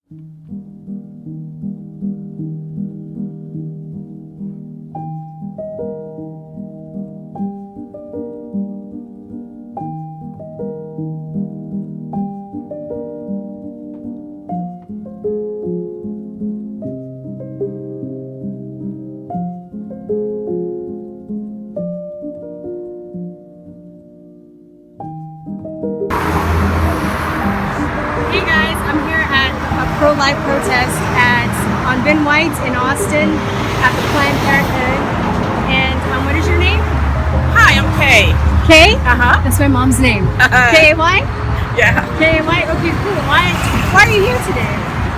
Hey guys, I'm here at a pro-life protest on VENMO in Austin at the Planned Parenthood. And what is your name? Hi, I'm Kay. Kay? Uh-huh. That's my mom's name. K-A-Y? Yeah. K-A-Y? Okay, cool. Why are you here today?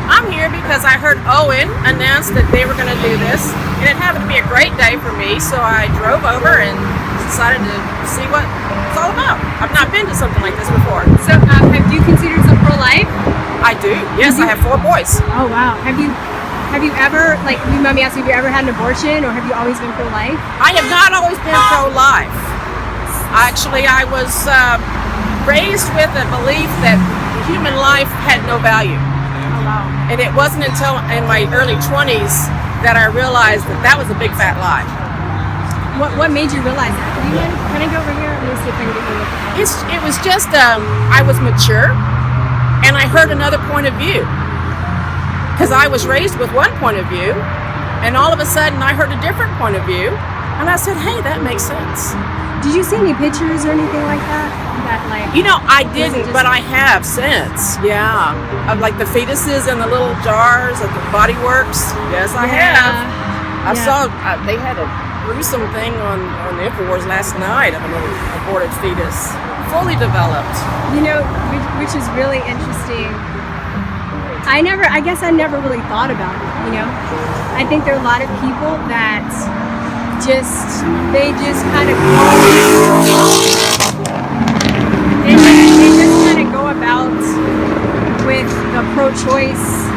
I'm here because I heard Owen announce that they were going to do this, and it happened to be a great day for me, so I drove over and decided to see what it's all about. I've not been to something like this before. So, do you consider yourself pro-life? I do. Yes, I have 4 boys. Oh wow. Have you ever, like, you might be asking, have you ever had an abortion, or have you always been pro-life? I have not always been pro-life. Actually, I was raised with a belief that human life had no value. Oh wow. And it wasn't until in my early 20s that I realized that that was a big fat lie. What made you realize that? Can I go over here? Let me see if I can get you a look. It was just, I was mature, and I heard another point of view. Because I was raised with one point of view, and all of a sudden I heard a different point of view, and I said, hey, that makes sense. Did you see any pictures or anything like that? You know, I didn't, but I have since, yeah. Of like the fetuses in the little jars at the Body Works. Yes, I have. I saw, they had a gruesome thing on the InfoWars last night of a little aborted fetus, fully developed. You know, which is really interesting. I guess I never really thought about it, you know? I think there are a lot of people that they just kind of go about with the pro-choice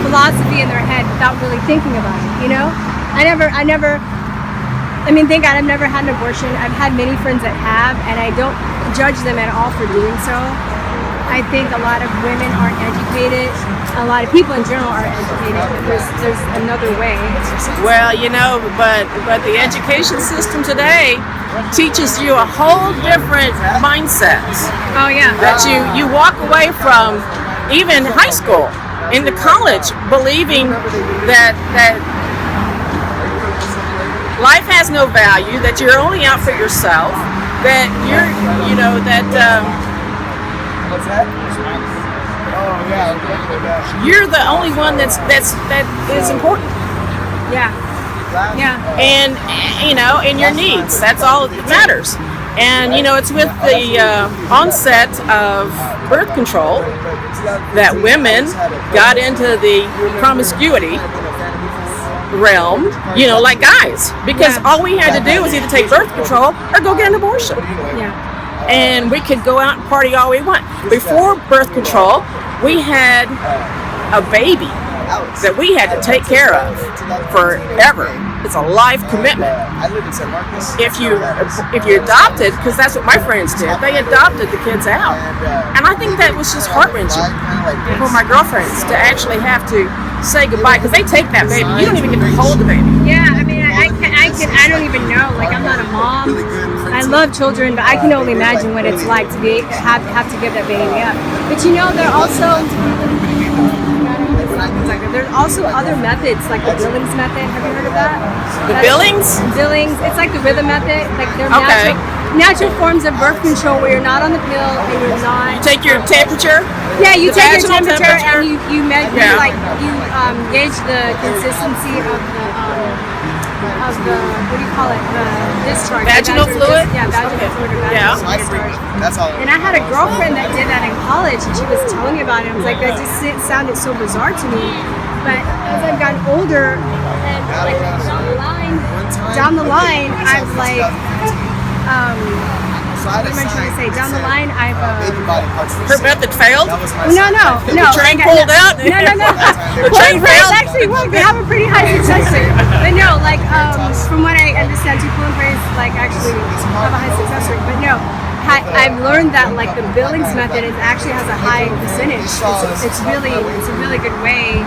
philosophy in their head without really thinking about it, you know? I mean, thank God I've never had an abortion. I've had many friends that have, and I don't judge them at all for doing so. I think a lot of women aren't educated. A lot of people in general aren't educated. There's another way. Well, you know, but the education system today teaches you a whole different mindset. Oh yeah. That you walk away from, even high school, into college, believing that life has no value, that you're only out for yourself, that you're, you know, that what's that? Oh yeah. You're the only one that is important. Yeah. Yeah. And you know, in your needs, that's all that matters. And you know, it's with the onset of birth control that women got into the promiscuity realm, you know, like guys, because all we had to do was either take birth control or go get an abortion. Yeah. And we could go out and party all we want. Before birth control, we had a baby that we had to take care of forever. It's a life commitment. If you adopted, because that's what my friends did, they adopted the kids out. And I think that was just heart-wrenching for my girlfriends to actually have to say goodbye, because they take that baby. You don't even get to hold the baby. Yeah, I mean, I don't even know. Like, I'm not a mom. I love children, but I can only imagine what it's like to have to give that baby up. But you know, there's also other methods, like the Billings method. Have you heard of that? Billings? Billings. It's like the rhythm method. Like they're natural forms of birth control where you're not on the pill and you're not. You take your temperature. Yeah, you take your temperature and you measure, gauge the consistency of the what do you call it? The discharge. Vaginal fluid. Vaginal fluid or vaginal discharge. That's all. And I had a girlfriend that did that in college, and she was telling me about it. I was like, that just sounded so bizarre to me. But as I've gotten older, and like down the line, I've like, what am I trying to say? Down the line, I've her method failed. No. The train pulled out. No. The train failed. Actually, worked. They have a pretty high success rate. But no, like from what I understand, two pull and praise like actually have a high success rate. But no, I've learned that like the Billings method is actually has a high percentage. It's a really good way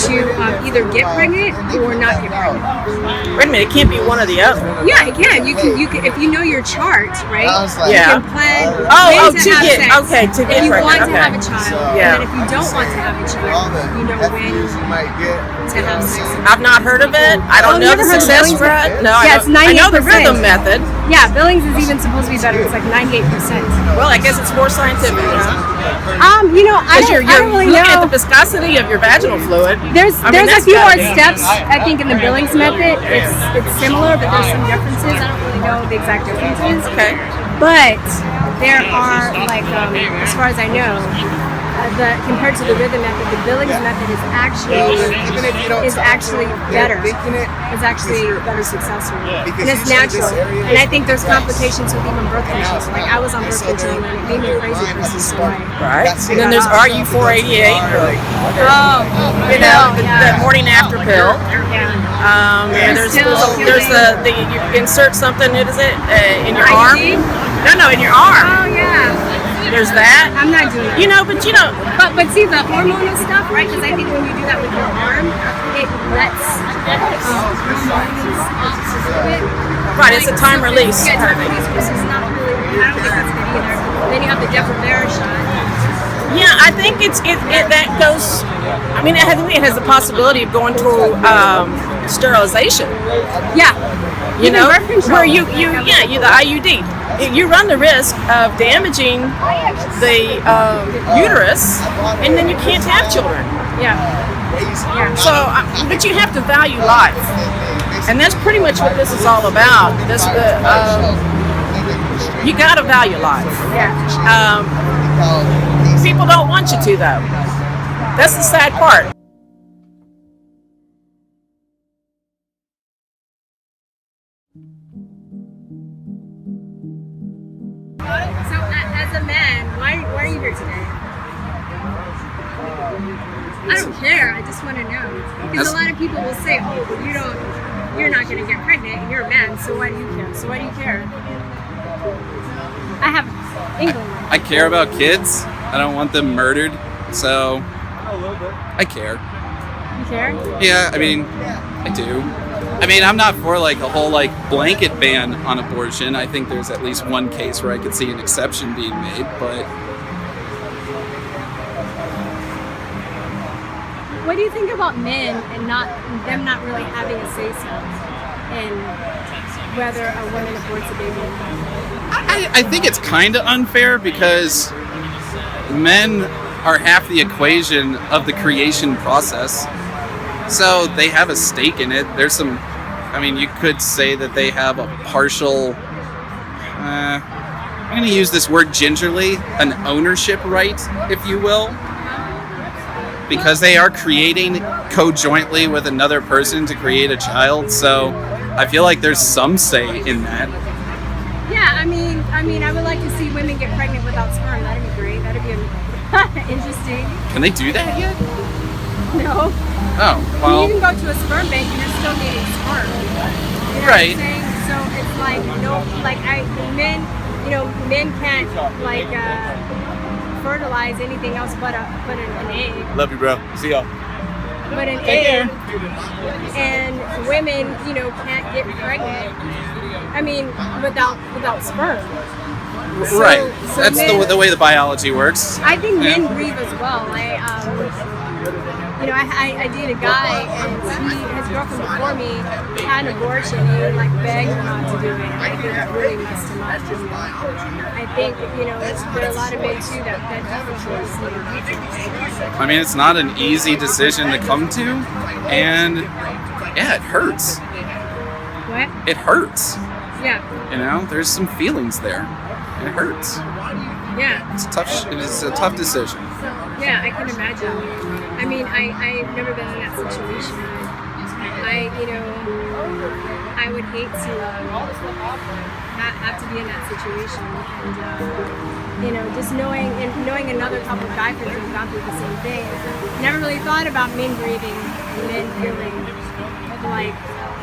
to either get pregnant or not get pregnant. Wait a minute, it can't be one or the other. Yeah, it can. You can if you know your chart, right? Yeah. You can plan to have get sex. to get if you pregnant. want to Okay. have a child, Yeah. and then if you don't want to have a child, you know when to have sex. I've not heard of it. I don't know you the never heard of success Billings? rate. No, Yeah, I it's don't. I know the 98%. rhythm method. Yeah, Billings is even supposed to be better. It's like 98%. Well, I guess it's more scientific. You know, I Because don't really looking at know. the viscosity of your vaginal fluid. There's I mean, a that's few more gotta be- steps I think in the Billings method. It's similar, but there's some differences. I don't really know the exact differences. Okay. But there are like as far as I know, compared to the rhythm method, the Billings method is actually better. It's actually better successful, and it's natural. And I think there's complications with even birth control. Like I was on birth control and it made me crazy for some time. Right. And then there's RU488. Oh, The morning after pill. Yeah. And there's Still the you insert something. What is it in your arm? IUD? No, in your arm. Oh yeah. There's that. I'm not doing that. But But see the hormonal stuff, right? Because I think when you do that with your arm, it lets right, it's a time release. Yeah, time release, which is not really. I don't think that's good either. Then you have the Depo-Vera shot. Yeah, I think that goes. I mean, I think it has the possibility of going to sterilization. Yeah. You Even know, birth control. where you the IUD. You run the risk of damaging the uterus, and then you can't have children. Yeah. So, but you have to value life, and that's pretty much what this is all about. You got to value life. Yeah. People don't want you to, though. That's the sad part. So, as a man, why are you here today? I don't care. I just want to know because a lot of people will say, "Oh, well, you're not going to get pregnant, and you're a man, so why do you care?" So why do you care? I have England. I care about kids. I don't want them murdered, so I care. You care? Yeah, I mean, I do. I mean, I'm not for like a whole like blanket ban on abortion. I think there's at least one case where I could see an exception being made, but What do you think about men and them not really having a say-so in whether a woman aborts a baby? I think it's kind of unfair because men are half the equation of the creation process. So they have a stake in it. There's some, I mean, you could say that they have a partial, I'm going to use this word gingerly, an ownership right, if you will. Because they are creating co-jointly with another person to create a child. So I feel like there's some say in that. Yeah, I mean, I would like to see women get pregnant without sperm. That'd be great. That'd be interesting. Can they do that yet? No. Oh, well. You can go to a sperm bank and you're still getting sperm. You know Right. What I'm saying? So it's like men can't like fertilize anything else but an egg. Love you, bro. See y'all. But an egg, and women, can't get pregnant. I mean, without sperm. Right. So That's men, the way the biology works. I think Yeah. men grieve as well. I dated a guy, and his girlfriend before me had an abortion. He would beg her not to do it. And I think it really messed him up. I think there are a lot of men too that do the choice. I mean, it's not an easy decision to come to, and yeah, it hurts. What? It hurts. Yeah. There's some feelings there. It hurts. Yeah. It is a tough decision. Yeah, I can imagine. I mean, I've never been in that situation. I would hate to have to be in that situation. And, just knowing another couple of guy friends who've gone through the same thing. Never really thought about men grieving and men feeling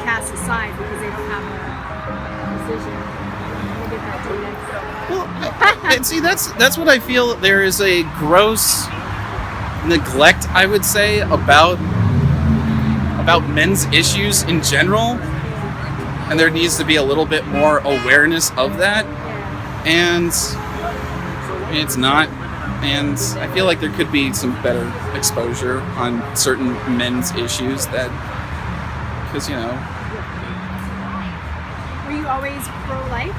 cast aside because they don't have a decision. get that data. Well, and see, that's what I feel. There is a gross neglect, I would say, about men's issues in general, and there needs to be a little bit more awareness of that. And it's not. And I feel like there could be some better exposure on certain men's issues that, because, you know. Were you always pro-life?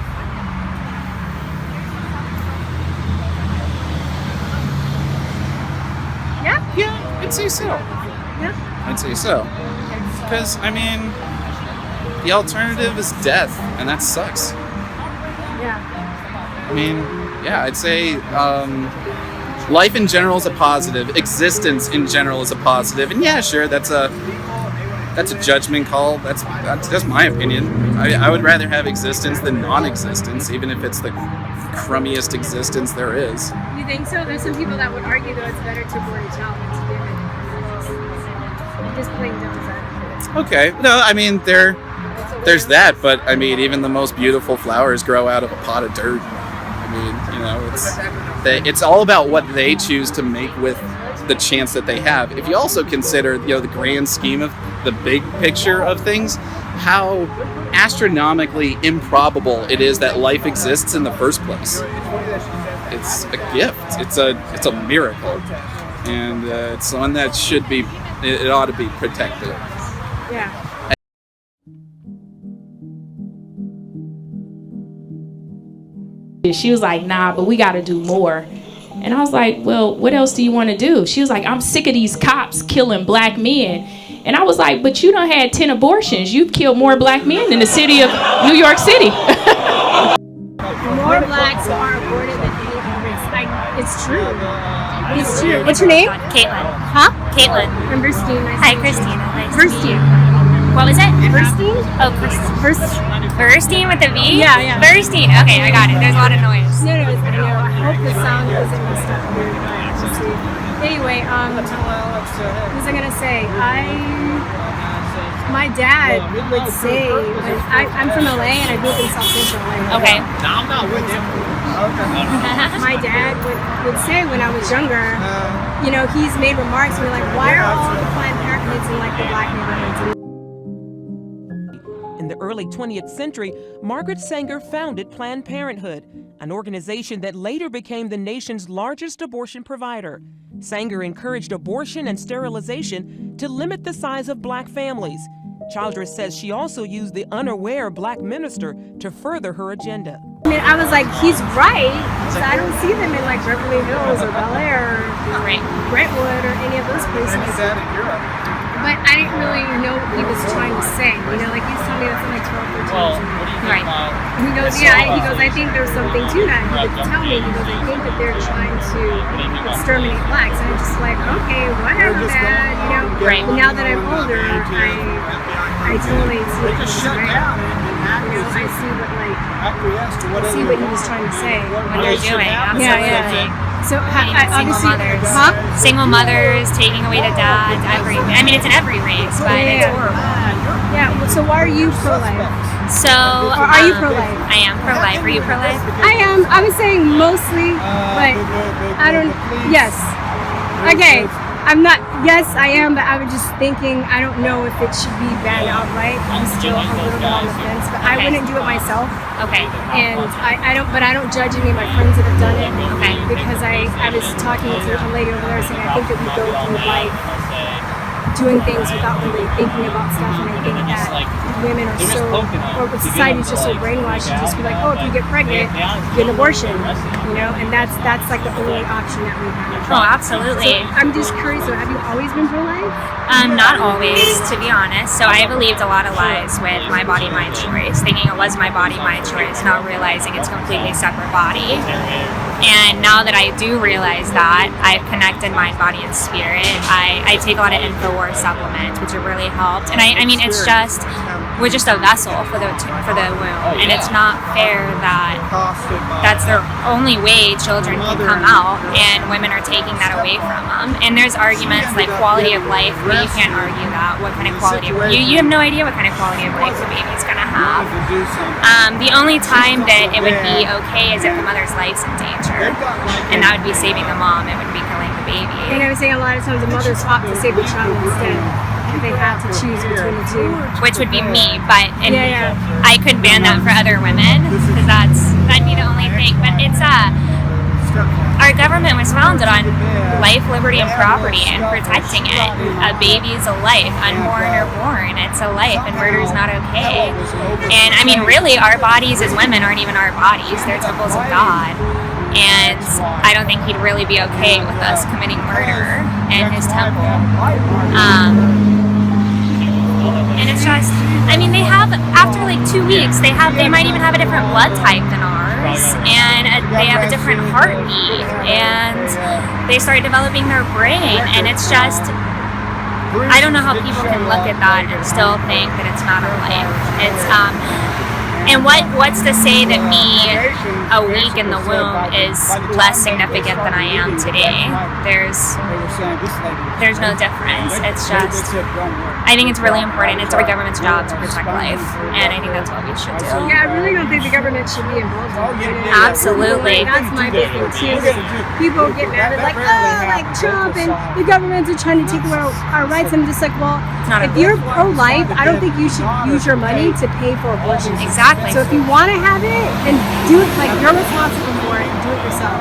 Yeah? Yeah, I'd say so. Yeah? I'd say so. Because, I mean, the alternative is death, and that sucks. Yeah. I mean, yeah, I'd say life in general is a positive. Existence in general is a positive. And yeah, sure, that's a judgment call. That's my opinion. I would rather have existence than non-existence, even if it's the crummiest existence there is. You think so? There's some people that would argue though it's better to abort a child than to give it. Just plain devil's advocate. Okay, no, I mean there's that, but I mean even the most beautiful flowers grow out of a pot of dirt. I mean, you know, it's all about what they choose to make with the chance that they have. If you also consider, you know, the grand scheme of the big picture of things, how astronomically improbable it is that life exists in the first place. It's a gift. It's a miracle, and it's one that should be. It ought to be protected. Yeah. She was like, nah, but we got to do more. And I was like, well, what else do you want to do? She was like, I'm sick of these cops killing black men. And I was like, but you done had 10 abortions. You've killed more black men in the city of New York City. More blacks are aborted than any other race. It's true. It's true. What's your name? Caitlin. Huh? Caitlin. I'm Christine. Nice Hi, to meet you. Christina. Nice to meet Christine. you. What was it? Christine? Oh, Verstein with a V? Yeah, yeah. Verstein. Okay, I got it. There's a lot of noise. No, I know. I hope the sound isn't messed up here. But we'll see. Anyway, what was I gonna say? My dad would say, I'm from LA and I grew up in South Central LA. Okay. My dad would say when I was younger, you know, he's made remarks where like, why are all the Planned Parenthoods in like the black neighborhoods? In the early 20th century, Margaret Sanger founded Planned Parenthood, an organization that later became the nation's largest abortion provider. Sanger encouraged abortion and sterilization to limit the size of black families. Childress says she also used the unaware black minister to further her agenda. I mean, I was like, he's right. So I don't see them in like Beverly Hills or Bel Air or Brentwood or any of those places. But I didn't really know what he was trying to say. You know, like he's telling me that's like 12, 13 years old. Right. He goes, yeah, he goes, I think there's something to that. He would tell me, he goes, I think that they're trying to exterminate blacks. And I'm just like, okay, whatever, man. You know, Right. But now that I'm older, I totally see what he's saying. You know, I see what he was trying to say. What you're doing. Absolutely. So Single obviously, mothers. huh? Single mothers, taking away the dads, everything. I mean, it's in every race, but it's horrible. Yeah, well, so why are you pro-life? So, Or are you pro-life? I am pro-life. Are you pro-life? I am. I was saying mostly, but I don't. Yes. Okay. I'm not. Yes, I am. But I was just thinking. I don't know if it should be banned outright. I'm still a little bit on the fence, but I wouldn't do it myself. Okay. And I don't. But I don't judge any of my friends that have done it. Okay. Because I was talking to a lady over there saying I think that we go through life doing things without really thinking about stuff, and I think that women are so, or society is just so brainwashed to just be like, oh, if you get pregnant, get an abortion, you know, and that's like the only option that we have. Oh, absolutely. So I'm just curious, so have you always been pro-life? Not always, to be honest. So I believed a lot of lies with my body, my choice, thinking it was my body, my choice, not realizing it's a completely separate body. And now that I do realize that, I've connected mind, body, and spirit. I take a lot of InfoWars supplements, which have really helped. And I mean, it's just, we're just a vessel for the womb, and it's not fair that that's the only way children can come out, and women are taking that away from them. And there's arguments like quality of life, but you can't argue that. What kind of quality of life? You have no idea what kind of quality of life the baby's gonna have. The only time that it would be okay is if the mother's life's in danger, and that would be saving the mom. It would be killing the baby. And I was saying a lot of times the mothers opt to save the child instead if they have to choose between the two. Which would be me, but I could ban that for other women because that'd be the only thing. But it's our government was founded on life, liberty, and property, and protecting it. A baby is a life, unborn or born. It's a life, and murder is not okay. And I mean, really, our bodies as women aren't even our bodies; they're temples of God. And I don't think he'd really be okay with us committing murder in his temple. And it's just, I mean, they have, after like 2 weeks, they might even have a different blood type than ours, and they have a different heartbeat, and they start developing their brain, and it's just, I don't know how people can look at that and still think that it's not a life. It's, and what's to say that me a week in the womb is less significant than I am today? There's no difference. It's just, I think it's really important. It's our government's job to protect life, and I think that's what we should do. Yeah, I really don't think the government should be involved in it. Absolutely. That's my big thing too. People get mad at like Trump and the governments are trying to take away our rights. I'm just like, well, if you're pro-life, I don't think you should use your money to pay for abortion. Exactly. So if you want to have it, then do it like you're responsible for it and do it yourself.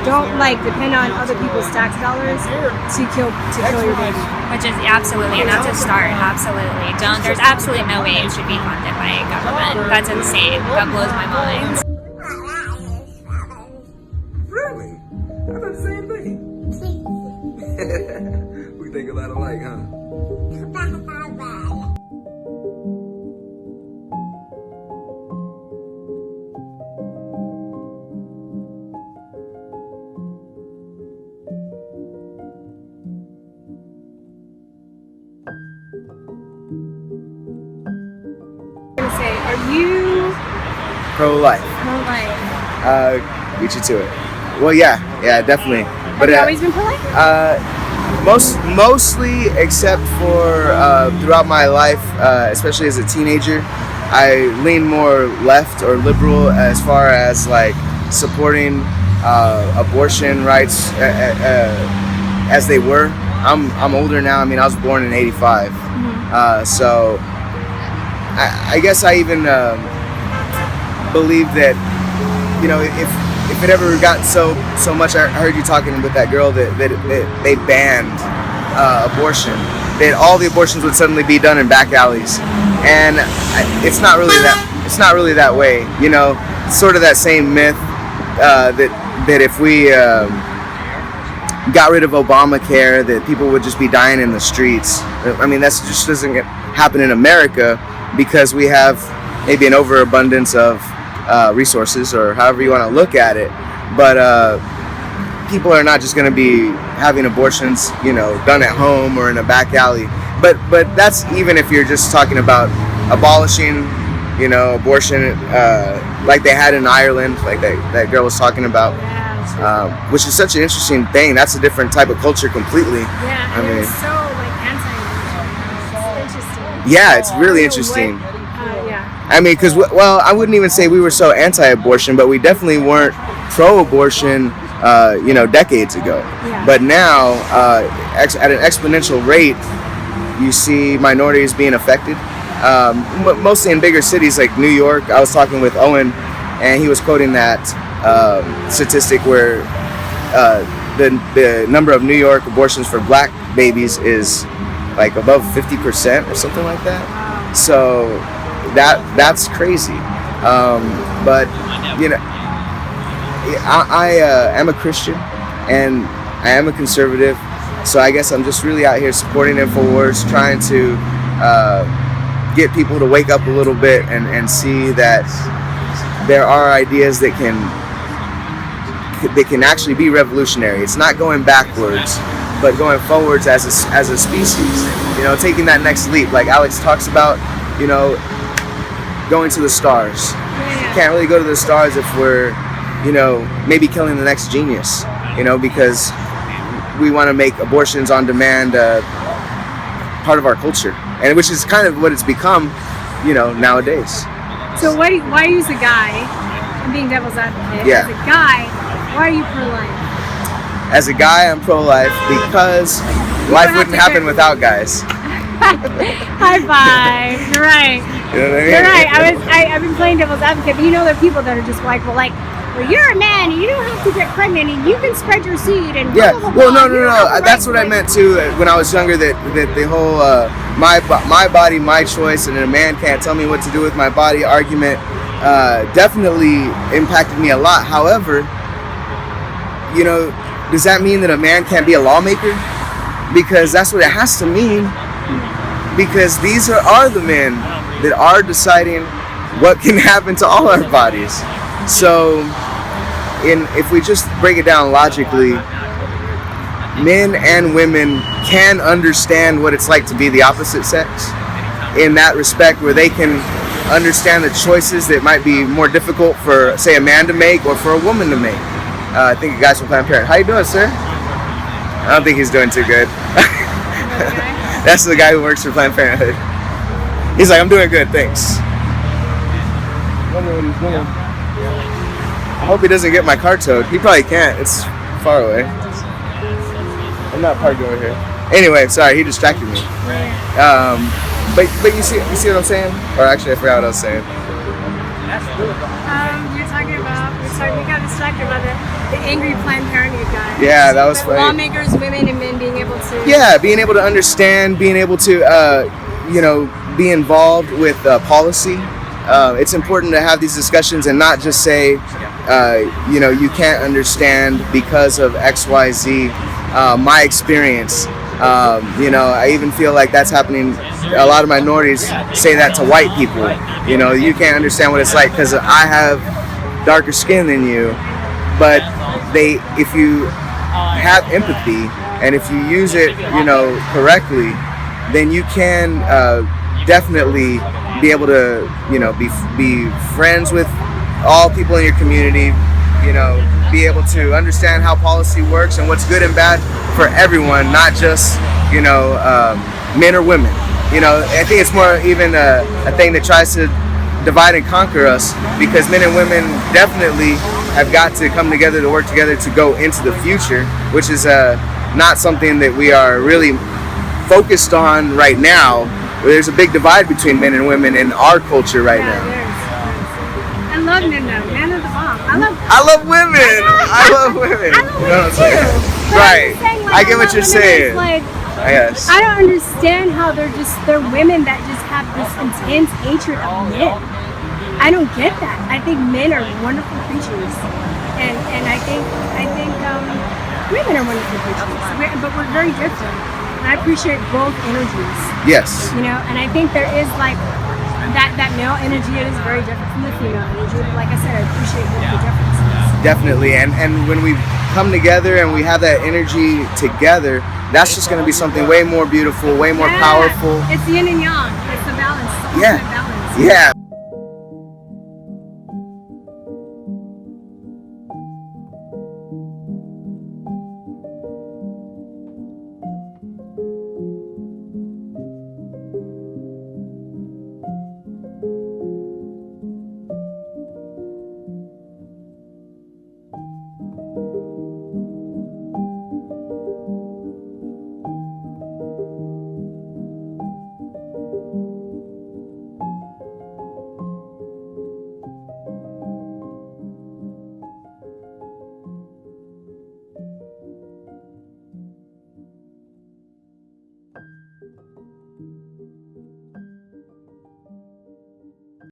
Don't like depend on other people's tax dollars to kill your baby. Which is absolutely, and that's a start. Absolutely. There's absolutely no way it should be funded by government. That's insane. That blows my mind. Really? I thought the same thing. We think a lot alike, huh? Are you Pro-life. pro-life? Beat you to it. Well, yeah, definitely. Have you always been pro-life? Mostly, except for throughout my life, especially as a teenager, I lean more left or liberal as far as like supporting abortion rights as they were. I'm older now. I mean, I was born in '85, so I guess I even believe that, you know, if it ever got so much, I heard you talking with that girl that they banned abortion, that all the abortions would suddenly be done in back alleys, and it's not really that way. You know, it's sort of that same myth that if we got rid of Obamacare, that people would just be dying in the streets. I mean, that just doesn't happen in America because we have maybe an overabundance of resources, or however you want to look at it. But people are not just going to be having abortions, you know, done at home or in a back alley. But that's even if you're just talking about abolishing, you know, abortion like they had in Ireland, like that girl was talking about. Which is such an interesting thing. That's a different type of culture completely. Yeah, I mean, it's so like anti-abortion. It's interesting. Yeah, it's really interesting. Yeah. I mean, because, well, I wouldn't even say we were so anti-abortion, but we definitely weren't pro-abortion, you know, decades ago. Yeah. But now, at an exponential rate, you see minorities being affected, mostly in bigger cities like New York. I was talking with Owen, and he was quoting that statistic where the number of New York abortions for black babies is like above 50% or something like that. So that's crazy. But you know, I am a Christian and I am a conservative, so I guess I'm just really out here supporting InfoWars, trying to get people to wake up a little bit and see that there are ideas that can actually be revolutionary. It's not going backwards, but going forwards as a species. You know, taking that next leap, like Alex talks about. You know, going to the stars. You can't really go to the stars if we're, you know, maybe killing the next genius. You know, because we want to make abortions on demand part of our culture, and which is kind of what it's become, you know, nowadays. So why are you as a guy, I'm being devil's advocate, Yeah. as a guy, why are you pro-life? As a guy, I'm pro-life because life have wouldn't to happen care. without guys. High five. You're right. You know what I mean? You're right. I've been playing devil's advocate, but you know there are people that are just like, well, you're a man and you don't have to get pregnant and you can spread your seed and Yeah. blah, blah, blah, Well, blah. no. You don't have the That's right what I to meant too when I was younger. That the whole my body, my choice, and a man can't tell me what to do with my body argument definitely impacted me a lot. However, you know, does that mean that a man can't be a lawmaker? Because that's what it has to mean. Because these are the men that are deciding what can happen to all our bodies. So, if we just break it down logically, men and women can understand what it's like to be the opposite sex in that respect, where they can understand the choices that might be more difficult for, say, a man to make or for a woman to make. I think a guy's from Planned Parenthood. How you doing, sir? I don't think he's doing too good. That's the guy who works for Planned Parenthood. He's like, I'm doing good, thanks. Wonder what he's doing. I hope he doesn't get my car towed. He probably can't. It's far away. I'm not parked over here. Anyway, sorry, he distracted me. But you see what I'm saying? Or actually, I forgot what I was saying. You're talking about, we got distracted by the angry Planned Parenthood guy. Yeah, that was But funny. lawmakers, women, and men being able to. Yeah, being able to understand, being able to, be involved with policy. It's important to have these discussions and not just say, you can't understand because of X, Y, Z. My experience. I even feel like that's happening. A lot of minorities say that to white people. You can't understand what it's like because I have darker skin than you. But if you have empathy and if you use it, correctly, then you can definitely be able to, be friends with all people in your community. Be able to understand how policy works and what's good and bad for everyone, not just, men or women. I think it's more even a thing that tries to divide and conquer us, because men and women definitely have got to come together to work together to go into the future, which is not something that we are really focused on right now. There's a big divide between men and women in our culture right now. I love men though. Men are the bomb. I love women. I love women. I love women too. But Right. I'm saying, I get what love you're women, saying. it's like, Yes. I don't understand how they're women that just have this intense hatred of men. I don't get that. I think men are wonderful creatures, and I think women are wonderful creatures. But we're very different. And I appreciate both energies. Yes. And I think there is like that male energy is very different from the female energy. But like I said, I appreciate both the differences. Definitely. And when we come together and we have that energy together, that's just going to be something way more beautiful, way more powerful. It's yin and yang. It's the balance. It's Yeah. the balance. Yeah.